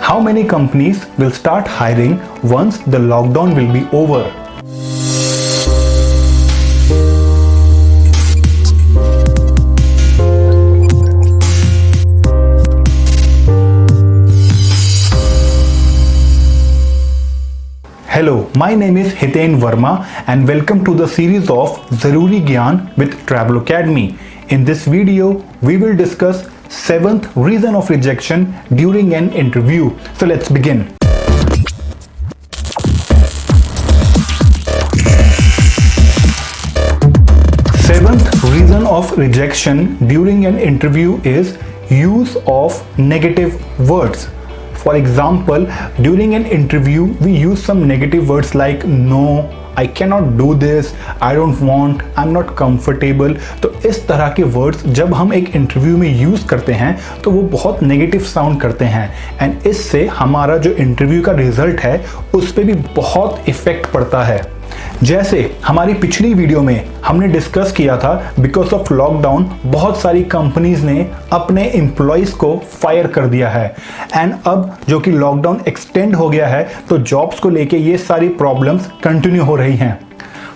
How many companies will start hiring once the lockdown will be over? Hello, my name is Hiten Verma and welcome to the series of Zaruri Gyan with Travel Academy. In this video, we will discuss 7th reason of rejection during an interview. So let's begin. Seventh reason of rejection during an interview is use of negative words. For example, during an interview, we use some negative words like no, I cannot do this, I don't want, I'm not comfortable. तो इस तरह के words जब हम एक interview में use करते हैं तो वो बहुत नेगेटिव साउंड करते हैं एंड इससे हमारा जो इंटरव्यू का रिजल्ट है उस पर भी बहुत इफेक्ट पड़ता है। जैसे हमारी पिछली वीडियो में हमने डिस्कस किया था, बिकॉज ऑफ लॉकडाउन बहुत सारी कंपनीज ने अपने एम्प्लॉयज को फायर कर दिया है एंड अब जो कि लॉकडाउन एक्सटेंड हो गया है तो जॉब्स को लेके ये सारी प्रॉब्लम्स कंटिन्यू हो रही हैं।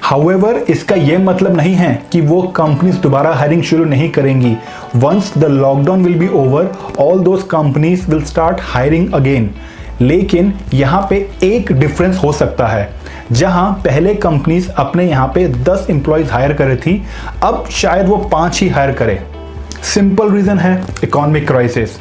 हाउएवर, इसका ये मतलब नहीं है कि वो कंपनीज दोबारा हायरिंग शुरू नहीं करेंगी। Once the lockdown will be over, all those companies will start hiring again. लेकिन यहाँ पे एक डिफरेंस हो सकता है, जहां पहले कंपनीज अपने यहाँ पे 10 एम्प्लॉयज हायर करे थी, अब शायद वो 5 ही हायर करे। सिंपल रीजन है इकोनॉमिक क्राइसिस।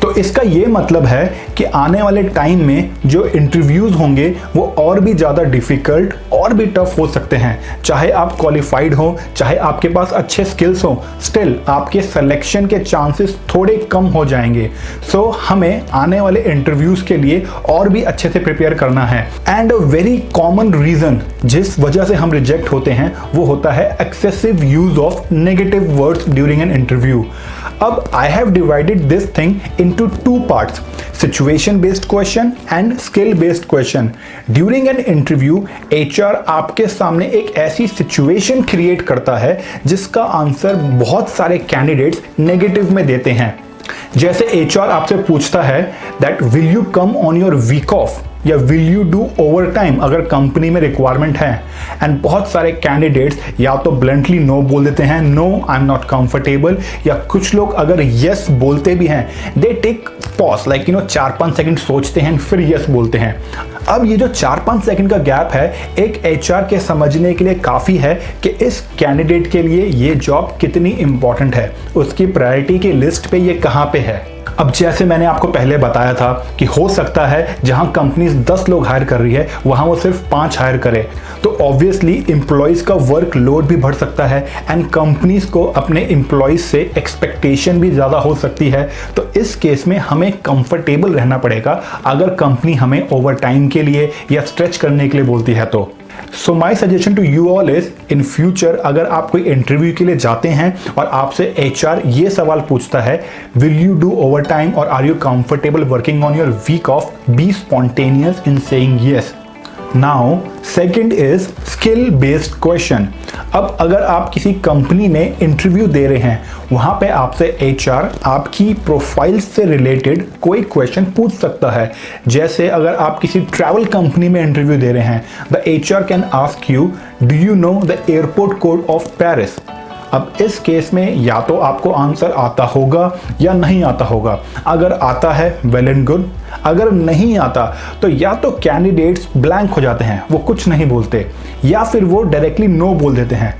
तो इसका ये मतलब है कि आने वाले टाइम में जो इंटरव्यूज होंगे वो और भी ज़्यादा डिफिकल्ट और भी टफ हो सकते हैं। चाहे आप क्वालिफाइड हो, चाहे आपके पास अच्छे स्किल्स हो, स्टिल आपके सिलेक्शन के चांसेस थोड़े कम हो जाएंगे। सो हमें आने वाले इंटरव्यूज के लिए और भी अच्छे से प्रिपेयर करना है। And a very common reason जिस वजह से हम रिजेक्ट होते हैं वो होता है excessive use of negative words during an interview. अब I have divided this thing into two parts: situation based question and skill based question. During an interview, HR आपके सामने एक ऐसी सिचुएशन क्रिएट करता है जिसका आंसर बहुत सारे कैंडिडेट्स नेगेटिव में देते हैं। जैसे HR आपसे पूछता है that will you come on your week off या will you do over time अगर कंपनी में रिक्वायरमेंट है, एंड बहुत सारे कैंडिडेट्स या तो ब्लंटली नो बोल देते हैं, no I am not comfortable, या कुछ लोग अगर यस बोलते भी हैं they take pause, like 4-5 second सोचते हैं फिर यस बोलते हैं। अब ये जो 4-5 सेकंड का गैप है एक HR के समझने के लिए काफ़ी है कि इस कैंडिडेट के लिए ये जॉब कितनी इंपॉर्टेंट है, उसकी प्रायोरिटी की लिस्ट पे ये कहाँ पे है। अब जैसे मैंने आपको पहले बताया था कि हो सकता है जहां कंपनीज 10 लोग हायर कर रही है वहां वो सिर्फ 5 हायर करे, तो ऑब्वियसली एम्प्लॉयज का वर्क लोड भी बढ़ सकता है एंड कंपनीज को अपने एम्प्लॉयज से एक्सपेक्टेशन भी ज़्यादा हो सकती है। तो इस केस में हमें कंफर्टेबल रहना पड़ेगा अगर कंपनी हमें ओवर टाइम के लिए या स्ट्रेच करने के लिए बोलती है तो। So my suggestion to you all is, in future अगर आप कोई इंटरव्यू के लिए जाते हैं और आपसे HR ये सवाल पूछता है will you do over time और are you comfortable working on your week off, be spontaneous in saying yes. Now second is skill based question. अब अगर आप किसी कंपनी में इंटरव्यू दे रहे हैं, वहां पे आपसे HR आपकी प्रोफाइल से रिलेटेड कोई क्वेश्चन पूछ सकता है। जैसे अगर आप किसी ट्रैवल कंपनी में इंटरव्यू दे रहे हैं, the HR can ask you do you know the airport code of Paris. अब इस केस में या तो आपको आंसर आता होगा या नहीं आता होगा। अगर आता है वेल एंड गुड, अगर नहीं आता तो या तो कैंडिडेट्स ब्लैंक हो जाते हैं, वो कुछ नहीं बोलते, या फिर वो डायरेक्टली नो बोल देते हैं।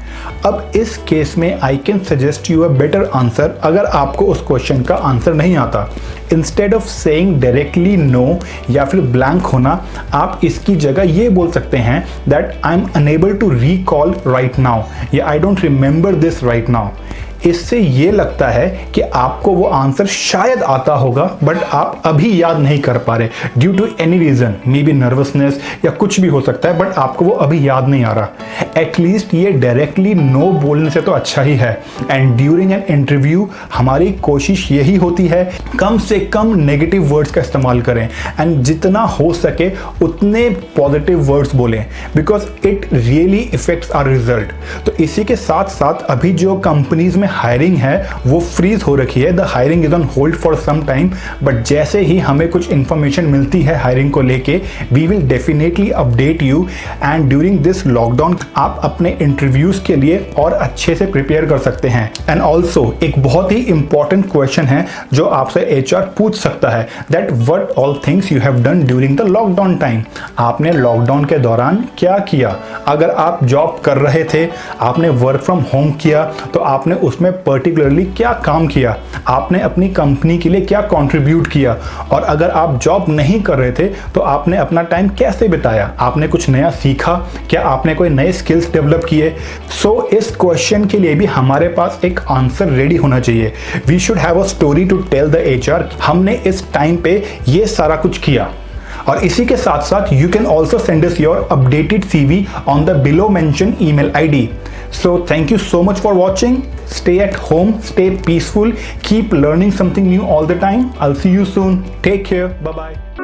अब इस केस में I can suggest you a better answer अगर आपको उस क्वेश्चन का आंसर नहीं आता। Instead of saying directly no या फिर ब्लैंक होना, आप इसकी जगह ये बोल सकते हैं that I am unable to recall right now या I don't remember this right now. इससे ये लगता है कि आपको वो आंसर शायद आता होगा बट आप अभी याद नहीं कर पा रहे due to any reason, maybe nervousness या कुछ भी हो सकता है, बट आपको वो अभी याद नहीं आ रहा। एटलीस्ट ये डायरेक्टली नो बोलने से तो अच्छा ही है। एंड ड्यूरिंग एन इंटरव्यू हमारी कोशिश यही होती है कम से कम नेगेटिव वर्ड्स का इस्तेमाल करें एंड जितना हो सके उतने पॉजिटिव वर्ड्स बोलें, because it really effects our result. तो इसी के साथ साथ अभी जो कंपनीज में हायरिंग है वो फ्रीज हो रखी है, the hiring is on hold for some time, but जैसे ही हमें कुछ इन्फॉर्मेशन मिलती है हायरिंग को लेके we will definitely update you. And during this lockdown आप अपने इंटरव्यूज के लिए और अच्छे से प्रिपेयर कर सकते हैं। एंड ऑल्सो एक बहुत ही इंपॉर्टेंट क्वेश्चन है जो आपसे एचआर पूछ सकता है, that what all things you have done during the lockdown time. आपने लॉकडाउन के दौरान क्या किया? अगर आप जॉब कर रहे थे, आपने वर्क फ्रॉम होम किया, तो आपने उसमें पर्टिकुलरली क्या काम किया, आपने अपनी कंपनी के लिए क्या कंट्रीब्यूट किया। और अगर आप जॉब नहीं कर रहे थे तो आपने अपना टाइम कैसे बिताया, आपने कुछ नया सीखा, क्या आपने कोई नए स्किल्स डेवलप किए। सो इस क्वेश्चन के लिए भी हमारे पास एक आंसर रेडी होना चाहिए। We should have a story to tell the HR, हमने इस टाइम पे ये सारा कुछ किया। और इसी के साथ साथ you can also send us your updated CV on the below mention email ID. So thank you so much for watching. Stay at home, stay peaceful, keep learning something new all the time. I'll see you soon. Take care. Bye bye.